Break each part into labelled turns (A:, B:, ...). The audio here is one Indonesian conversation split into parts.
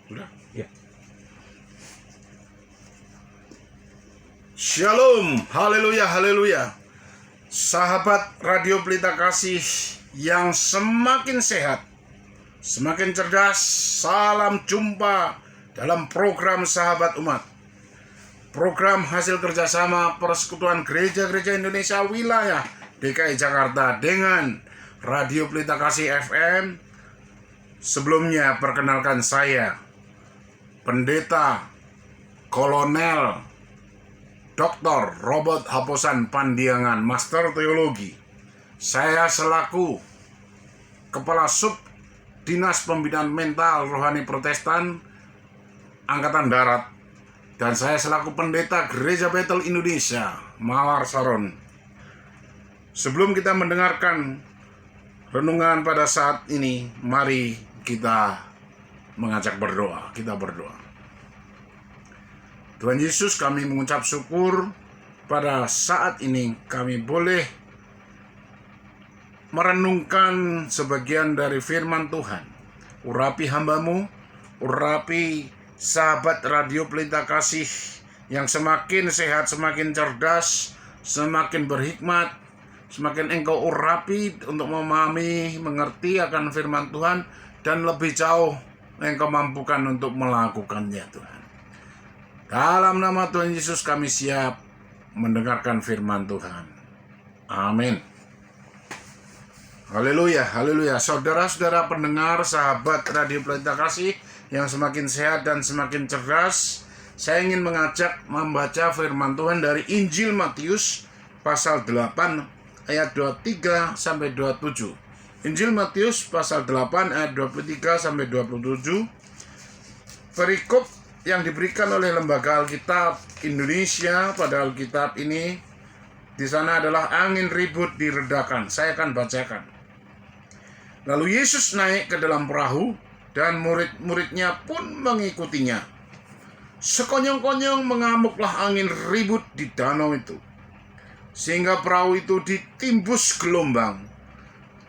A: Sudah?
B: Ya.
A: Shalom, haleluya, haleluya. Sahabat Radio Pelita Kasih yang semakin sehat, semakin cerdas, salam jumpa dalam program Sahabat Umat. Program hasil kerjasama Persekutuan Gereja-Gereja Indonesia Wilayah DKI Jakarta dengan Radio Pelita Kasih FM. Sebelumnya perkenalkan saya, Pendeta Kolonel Dr. Robert Haposan Pandiangan, Master Teologi. Saya selaku Kepala Sub Dinas Pembinaan Mental Rohani Protestan Angkatan Darat, dan saya selaku Pendeta Gereja Bethel Indonesia, Mawar Saron. Sebelum kita mendengarkan renungan pada saat ini, mari kita mengajak berdoa. Kita berdoa. Tuhan Yesus, kami mengucap syukur pada saat ini kami boleh merenungkan sebagian dari firman Tuhan. Urapi hamba-Mu, urapi sahabat Radio Pelita Kasih yang semakin sehat, semakin cerdas, semakin berhikmat, semakin Engkau urapi untuk memahami, mengerti akan firman Tuhan, dan lebih jauh Engkau mampukan untuk melakukannya, Tuhan. Dalam nama Tuhan Yesus kami siap mendengarkan firman Tuhan. Amin. Haleluya, haleluya. Saudara-saudara pendengar, sahabat Radio Pelita Kasih yang semakin sehat dan semakin cerdas, saya ingin mengajak membaca firman Tuhan dari Injil Matius pasal 8 ayat 23 sampai 27. Injil Matius pasal 8 ayat 23 sampai 27. Perikop yang diberikan oleh Lembaga Alkitab Indonesia pada Alkitab ini, di sana adalah angin ribut diredakan. Saya akan bacakan. Lalu Yesus naik ke dalam perahu dan murid-muridnya pun mengikutinya. Sekonyong-konyong mengamuklah angin ribut di danau itu, sehingga perahu itu ditimbus gelombang.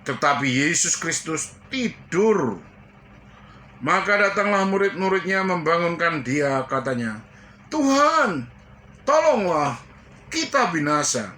A: Tetapi Yesus Kristus tidur. Maka datanglah murid-muridnya membangunkan dia, katanya, "Tuhan, tolonglah, kita binasa."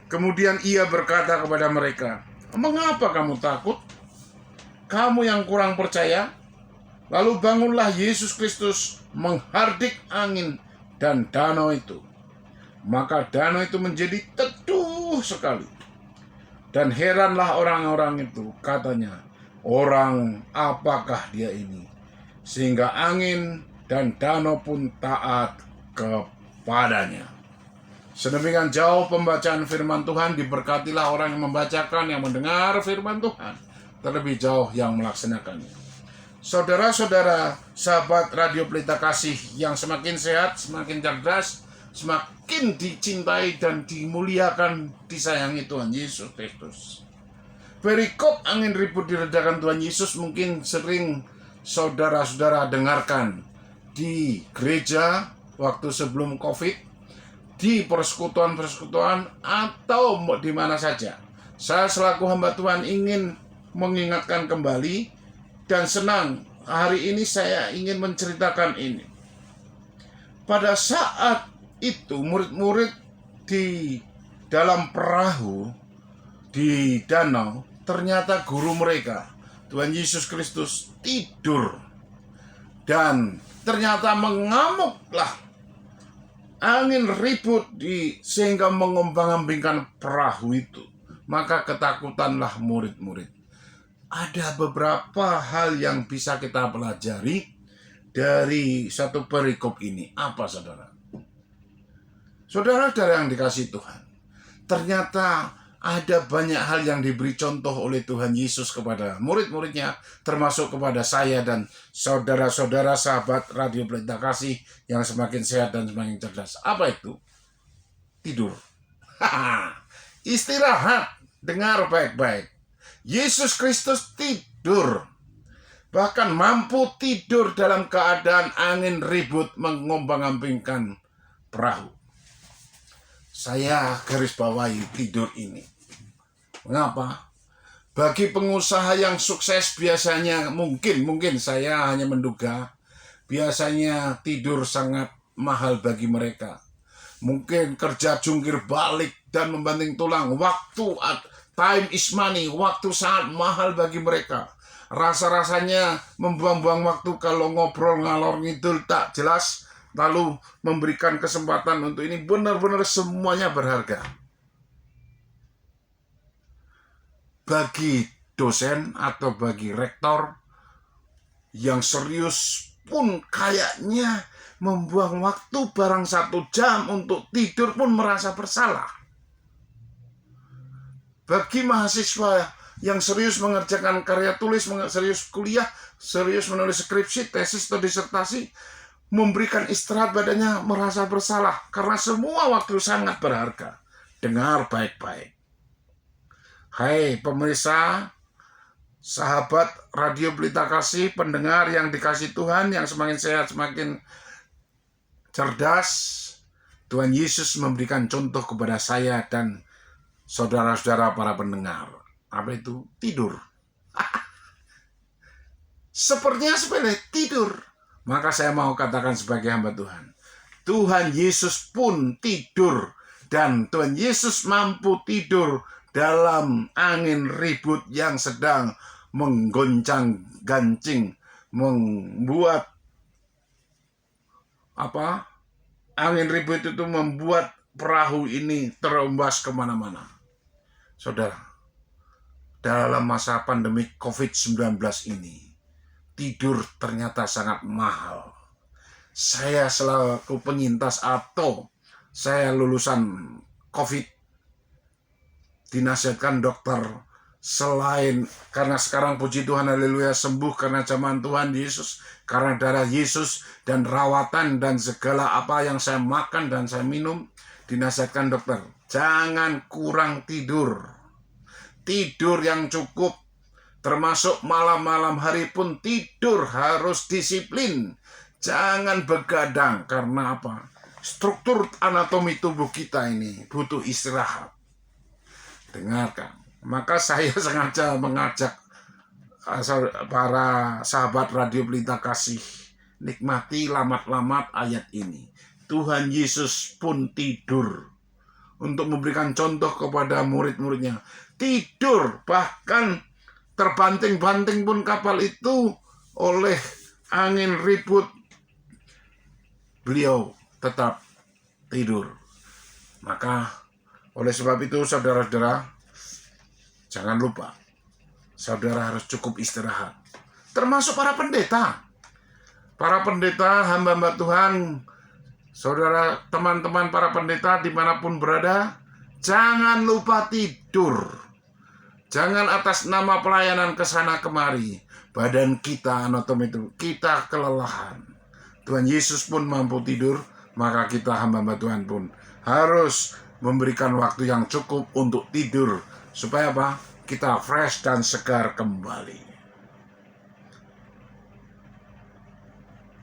A: Kemudian ia berkata kepada mereka, "Mengapa kamu takut? Kamu yang kurang percaya?" Lalu bangunlah Yesus Kristus menghardik angin dan danau itu. Maka danau itu menjadi teduh sekali. Dan heranlah orang-orang itu, katanya, "Orang apakah dia ini? Sehingga angin dan danau pun taat kepadanya." Sedemikian jauh pembacaan firman Tuhan. Diberkatilah orang yang membacakan, yang mendengar firman Tuhan, terlebih jauh yang melaksanakannya. Saudara-saudara, sahabat Radio Pelita Kasih yang semakin sehat, semakin cerdas, semakin dicintai dan dimuliakan, disayangi Tuhan Yesus Kristus. Perikop angin ribut diredakan Tuhan Yesus mungkin sering saudara-saudara dengarkan di gereja waktu sebelum COVID, di persekutuan-persekutuan, atau di mana saja. Saya selaku hamba Tuhan ingin mengingatkan kembali, dan senang hari ini saya ingin menceritakan ini. Pada saat itu murid-murid di dalam perahu di danau, ternyata guru mereka, Tuhan Yesus Kristus, tidur. Dan ternyata mengamuklah angin ribut sehingga mengombang-ambingkan perahu itu. Maka ketakutanlah murid-murid. Ada beberapa hal yang bisa kita pelajari dari satu perikop ini. Apa, saudara? Saudara-saudara yang dikasihi Tuhan, ternyata ada banyak hal yang diberi contoh oleh Tuhan Yesus kepada murid-muridnya, termasuk kepada saya dan saudara-saudara sahabat Radio Pelita Kasih yang semakin sehat dan semakin cerdas. Apa itu? Tidur. Istirahat. Dengar baik-baik. Yesus Kristus tidur. Bahkan mampu tidur dalam keadaan angin ribut mengombang-ambingkan perahu. Saya garis bawahi tidur ini. Mengapa? Bagi pengusaha yang sukses biasanya mungkin saya hanya menduga, biasanya tidur sangat mahal bagi mereka. Mungkin kerja jungkir balik dan membanting tulang, time is money, waktu sangat mahal bagi mereka. Rasa-rasanya membuang-buang waktu kalau ngobrol ngalor ngidul tak jelas, lalu memberikan kesempatan untuk ini, benar-benar semuanya berharga. Bagi dosen atau bagi rektor yang serius pun kayaknya membuang waktu barang 1 jam untuk tidur pun merasa bersalah. Bagi mahasiswa yang serius mengerjakan karya tulis, serius kuliah, serius menulis skripsi, tesis atau disertasi, memberikan istirahat badannya merasa bersalah karena semua waktu sangat berharga. Dengar baik-baik. Hai pemirsa, sahabat Radio Pelita Kasih, pendengar yang dikasih Tuhan, yang semakin sehat, semakin cerdas, Tuhan Yesus memberikan contoh kepada saya dan saudara-saudara para pendengar. Apa itu? Tidur. Sepertinya sepele, tidur. Maka saya mau katakan sebagai hamba Tuhan, Tuhan Yesus pun tidur, dan Tuhan Yesus mampu tidur dalam angin ribut yang sedang menggoncang-gancing, membuat angin ribut itu membuat perahu ini terombas kemana-mana. Saudara, dalam masa pandemi COVID-19 ini, tidur ternyata sangat mahal. Saya selaku penyintas atau saya lulusan COVID, dinasihatkan dokter, selain karena sekarang puji Tuhan haleluya sembuh karena zaman Tuhan Yesus, karena darah Yesus dan rawatan dan segala apa yang saya makan dan saya minum, dinasihatkan dokter, jangan kurang tidur. Tidur yang cukup, termasuk malam-malam hari pun tidur harus disiplin. Jangan begadang, karena apa? Struktur anatomi tubuh kita ini butuh istirahat. Dengarkan. Maka saya sengaja mengajak para sahabat Radio Pelita Kasih, nikmati lamat-lamat ayat ini. Tuhan Yesus pun tidur untuk memberikan contoh kepada murid-muridnya. Tidur, bahkan terbanting-banting pun kapal itu oleh angin ribut, beliau tetap tidur. Maka oleh sebab itu saudara-saudara, jangan lupa, saudara harus cukup istirahat. Termasuk para pendeta. Para pendeta, hamba-hamba Tuhan, saudara, teman-teman para pendeta dimanapun berada, jangan lupa tidur. Jangan atas nama pelayanan kesana kemari, badan kita, anatomi itu, kita kelelahan. Tuhan Yesus pun mampu tidur, maka kita hamba-hamba Tuhan pun harus memberikan waktu yang cukup untuk tidur, supaya apa? Kita fresh dan segar kembali.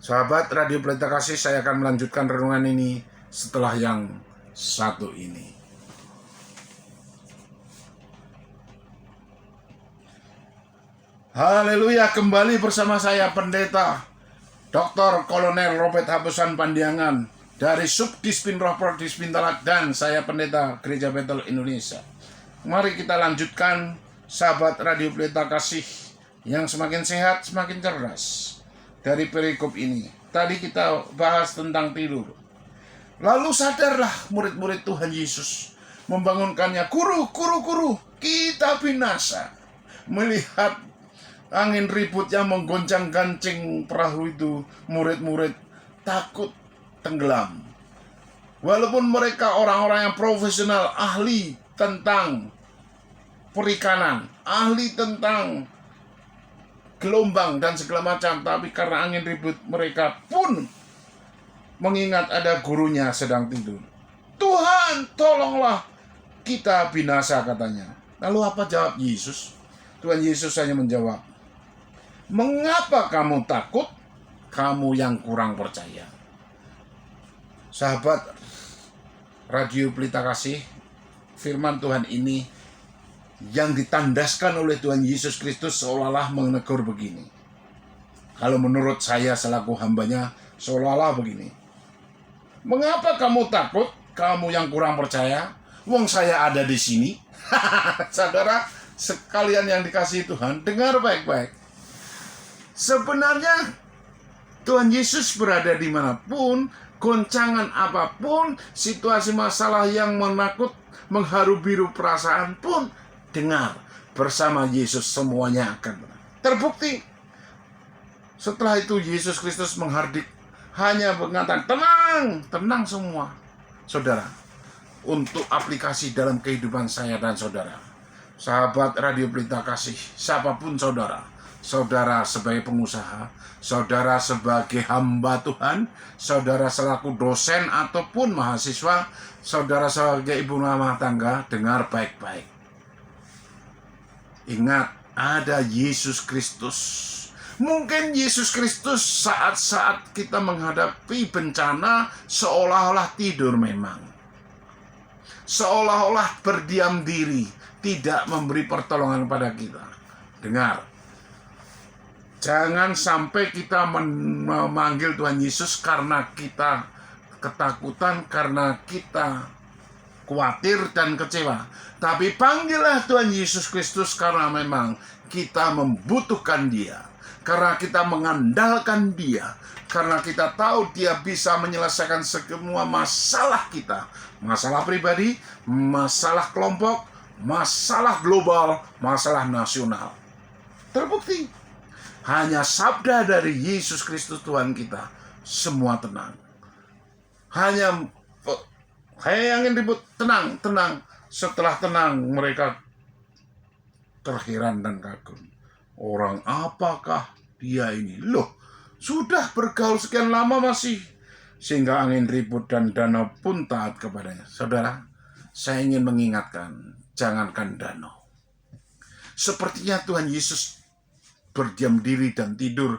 A: Sahabat Radio Pelita Kasih, saya akan melanjutkan renungan ini setelah yang satu ini. Haleluya, kembali bersama saya Pendeta Dr. Kolonel Robert Habusan Pandiangan dari Subdispin Roh Dispin Talak, dan saya Pendeta Gereja Betel Indonesia. Mari kita lanjutkan sahabat Radio Pelita Kasih yang semakin sehat, semakin cerdas. Dari perikop ini, tadi kita bahas tentang tidur. Lalu sadarlah murid-murid Tuhan Yesus, membangunkannya, guru, kita binasa. Melihat angin ribut yang menggoncang-gancing perahu itu, murid-murid takut tenggelam. Walaupun mereka orang-orang yang profesional, ahli tentang perikanan, ahli tentang gelombang dan segala macam, tapi karena angin ribut mereka pun mengingat ada gurunya sedang tidur. Tuhan, tolonglah, kita binasa, katanya. Lalu apa jawab Yesus? Tuhan Yesus hanya menjawab, mengapa kamu takut, kamu yang kurang percaya? Sahabat Radio Pelita Kasih, firman Tuhan ini yang ditandaskan oleh Tuhan Yesus Kristus seolah-olah menegur begini. Kalau menurut saya selaku hambanya, seolah-olah begini. Mengapa kamu takut, kamu yang kurang percaya? Wong saya ada di sini. Saudara sekalian yang dikasihi Tuhan, dengar baik-baik. Sebenarnya Tuhan Yesus berada dimanapun, goncangan apapun, situasi masalah yang menakut, mengharu-biru perasaan pun, dengar, bersama Yesus semuanya akan terbukti. Setelah itu Yesus Kristus menghardik, hanya mengatakan tenang semua. Saudara, untuk aplikasi dalam kehidupan saya dan saudara, sahabat Radio Pelita Kasih, siapapun saudara, saudara sebagai pengusaha, saudara sebagai hamba Tuhan, saudara selaku dosen ataupun mahasiswa, saudara sebagai ibu rumah tangga, dengar baik-baik. Ingat, ada Yesus Kristus. Mungkin Yesus Kristus saat-saat kita menghadapi bencana seolah-olah tidur memang. Seolah-olah berdiam diri, tidak memberi pertolongan pada kita. Dengar. Jangan sampai kita memanggil Tuhan Yesus karena kita ketakutan, karena kita khawatir dan kecewa. Tapi panggillah Tuhan Yesus Kristus karena memang kita membutuhkan Dia. Karena kita mengandalkan Dia. Karena kita tahu Dia bisa menyelesaikan semua masalah kita. Masalah pribadi, masalah kelompok, masalah global, masalah nasional. Terbukti. Hanya sabda dari Yesus Kristus Tuhan kita, semua tenang. Hanya yang ingin ribut, tenang. Setelah tenang, mereka terheran dan kagum. Orang apakah dia ini? Loh, sudah bergaul sekian lama masih. Sehingga angin ribut dan danau pun taat kepadanya. Saudara, saya ingin mengingatkan, jangankan danau. Sepertinya Tuhan Yesus berdiam diri dan tidur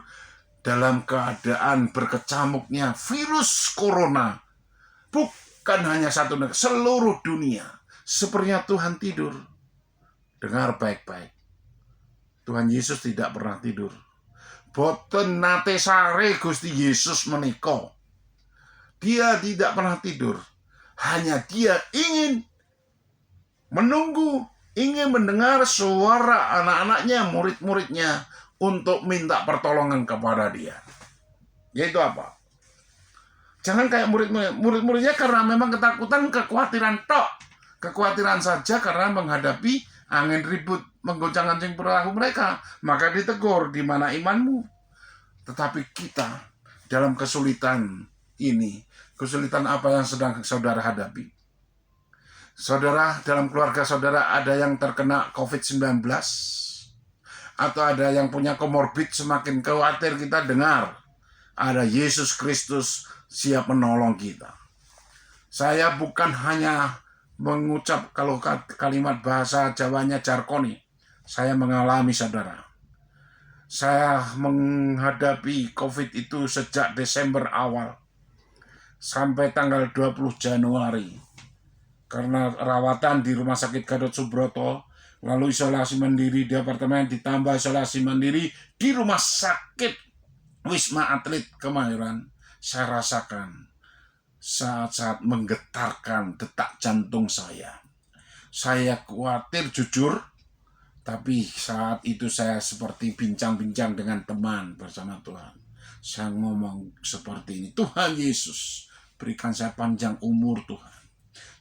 A: dalam keadaan berkecamuknya virus corona. Bukan hanya satu negara, seluruh dunia. Sepertinya Tuhan tidur. Dengar baik-baik. Tuhan Yesus tidak pernah tidur. Boten nate sare Gusti Yesus menika. Dia tidak pernah tidur. Hanya dia ingin menunggu, ingin mendengar suara anak-anaknya, murid-muridnya, untuk minta pertolongan kepada dia. Yaitu apa? Jangan kayak murid-muridnya karena memang ketakutan, kekhawatiran tok. Kekhawatiran saja karena menghadapi angin ribut, menggoncang-gancing perahu mereka. Maka ditegur, di mana imanmu? Tetapi kita dalam kesulitan ini, kesulitan apa yang sedang saudara hadapi? Saudara, dalam keluarga saudara ada yang terkena COVID-19, atau ada yang punya komorbid, semakin khawatir kita dengar. Ada Yesus Kristus siap menolong kita. Saya bukan hanya mengucap kalau kalimat bahasa Jawanya jarkoni. Saya mengalami saudara. Saya menghadapi COVID itu sejak Desember awal. Sampai tanggal 20 Januari. Karena rawatan di Rumah Sakit Gatot Subroto, lalu isolasi mandiri di apartemen, ditambah isolasi mandiri di Rumah Sakit Wisma Atlet Kemayoran, saya rasakan saat-saat menggetarkan detak jantung saya. Saya khawatir jujur, tapi saat itu saya seperti bincang-bincang dengan teman bersama Tuhan. Saya ngomong seperti ini, Tuhan Yesus, berikan saya panjang umur Tuhan.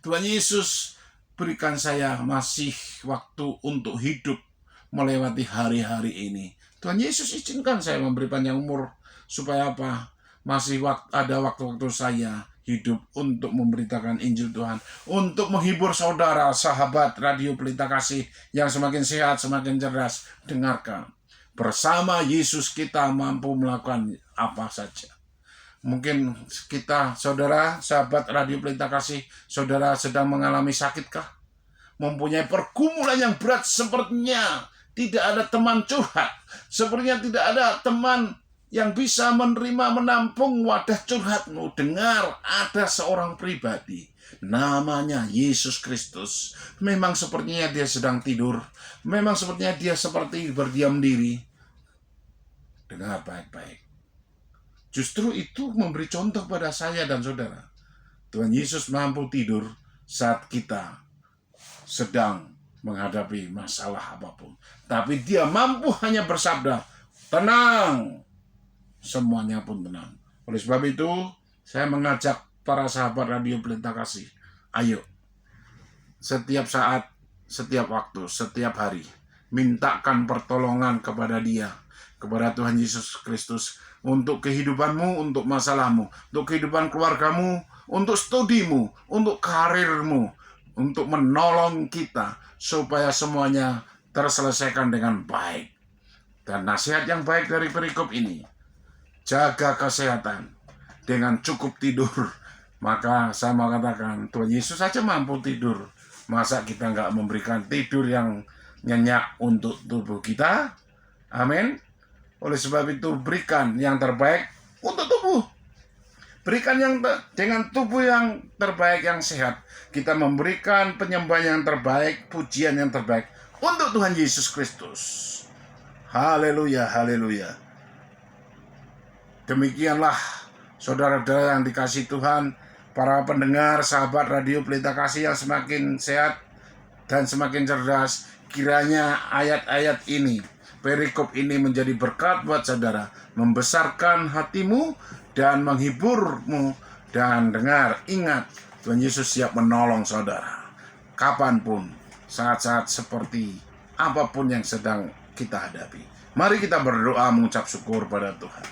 A: Tuhan Yesus, berikan saya masih waktu untuk hidup melewati hari-hari ini. Tuhan Yesus izinkan saya memberi panjang umur supaya apa? Masih ada waktu-waktu saya hidup untuk memberitakan Injil Tuhan, untuk menghibur saudara, sahabat Radio Pelita Kasih yang semakin sehat, semakin cerdas. Dengarkan, bersama Yesus kita mampu melakukan apa saja. Mungkin kita, saudara, sahabat Radio Pelita Kasih, saudara sedang mengalami sakitkah? Mempunyai pergumulan yang berat, sepertinya tidak ada teman curhat, sepertinya tidak ada teman yang bisa menerima, menampung wadah curhatmu. Dengar, ada seorang pribadi namanya Yesus Kristus. Memang sepertinya dia sedang tidur, memang sepertinya dia seperti berdiam diri. Dengar baik-baik. Justru itu memberi contoh pada saya dan saudara. Tuhan Yesus mampu tidur saat kita sedang menghadapi masalah apapun. Tapi dia mampu hanya bersabda, tenang. Semuanya pun tenang. Oleh sebab itu, saya mengajak para sahabat Radio Pelita Kasih, ayo, setiap saat, setiap waktu, setiap hari, mintakan pertolongan kepada dia, kepada Tuhan Yesus Kristus, untuk kehidupanmu, untuk masalahmu, untuk kehidupan keluargamu, untuk studimu, untuk karirmu, untuk menolong kita, supaya semuanya terselesaikan dengan baik. Dan nasihat yang baik dari perikop ini, jaga kesehatan dengan cukup tidur. Maka saya mau katakan, Tuhan Yesus saja mampu tidur. Masa kita nggak memberikan tidur yang nyenyak untuk tubuh kita? Amin. Oleh sebab itu, berikan yang terbaik untuk tubuh. Berikan dengan tubuh yang terbaik, yang sehat. Kita memberikan penyembahan yang terbaik, pujian yang terbaik untuk Tuhan Yesus Kristus. Haleluya, haleluya. Demikianlah saudara-saudara yang dikasihi Tuhan, para pendengar sahabat Radio Pelita Kasih yang semakin sehat dan semakin cerdas. Kiranya ayat-ayat ini, perikop ini menjadi berkat buat saudara, membesarkan hatimu dan menghiburmu. Dan dengar, ingat, Tuhan Yesus siap menolong saudara kapanpun, saat-saat seperti apapun yang sedang kita hadapi. Mari kita berdoa mengucap syukur pada Tuhan.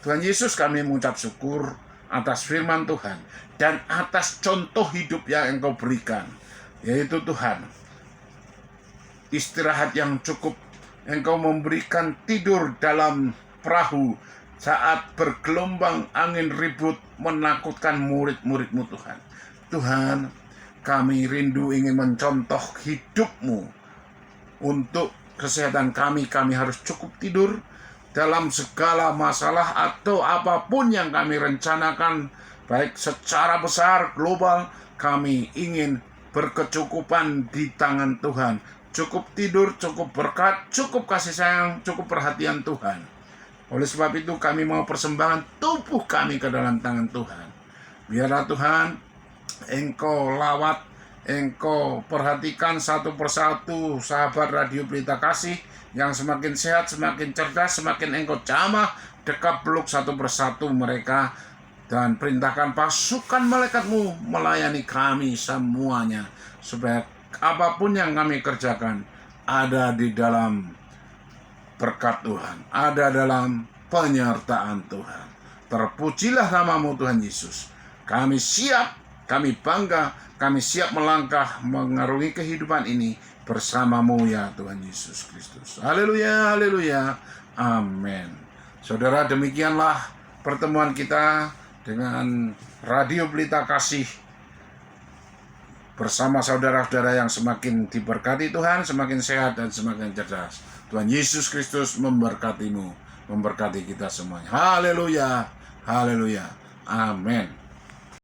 A: Tuhan Yesus, kami mengucap syukur atas firman Tuhan dan atas contoh hidup yang Engkau berikan, yaitu Tuhan, istirahat yang cukup. Engkau memberikan tidur dalam perahu saat bergelombang angin ribut menakutkan murid-murid-Mu Tuhan. Tuhan, kami rindu ingin mencontoh hidup-Mu. Untuk kesehatan kami harus cukup tidur. Dalam segala masalah atau apapun yang kami rencanakan, baik secara besar, global, kami ingin berkecukupan di tangan Tuhan. Cukup tidur, cukup berkat, cukup kasih sayang, cukup perhatian Tuhan. Oleh sebab itu kami mau persembahkan tubuh kami ke dalam tangan Tuhan. Biarlah Tuhan, Engkau lawat, Engkau perhatikan satu persatu sahabat Radio Pelita Kasih yang semakin sehat, semakin cerdas, semakin Engkau jamah, dekat peluk satu persatu mereka, dan perintahkan pasukan malaikat-Mu melayani kami semuanya, supaya apapun yang kami kerjakan ada di dalam berkat Tuhan, ada dalam penyertaan Tuhan. Terpujilah nama-Mu Tuhan Yesus. Kami siap, kami bangga, kami siap melangkah mengarungi kehidupan ini bersama-Mu ya Tuhan Yesus Kristus. Haleluya, haleluya, amin. Saudara, demikianlah pertemuan kita dengan Radio Pelita Kasih bersama saudara-saudara yang semakin diberkati Tuhan, semakin sehat dan semakin cerdas. Tuhan Yesus Kristus memberkatimu, memberkati kita semuanya. Haleluya, haleluya, amin.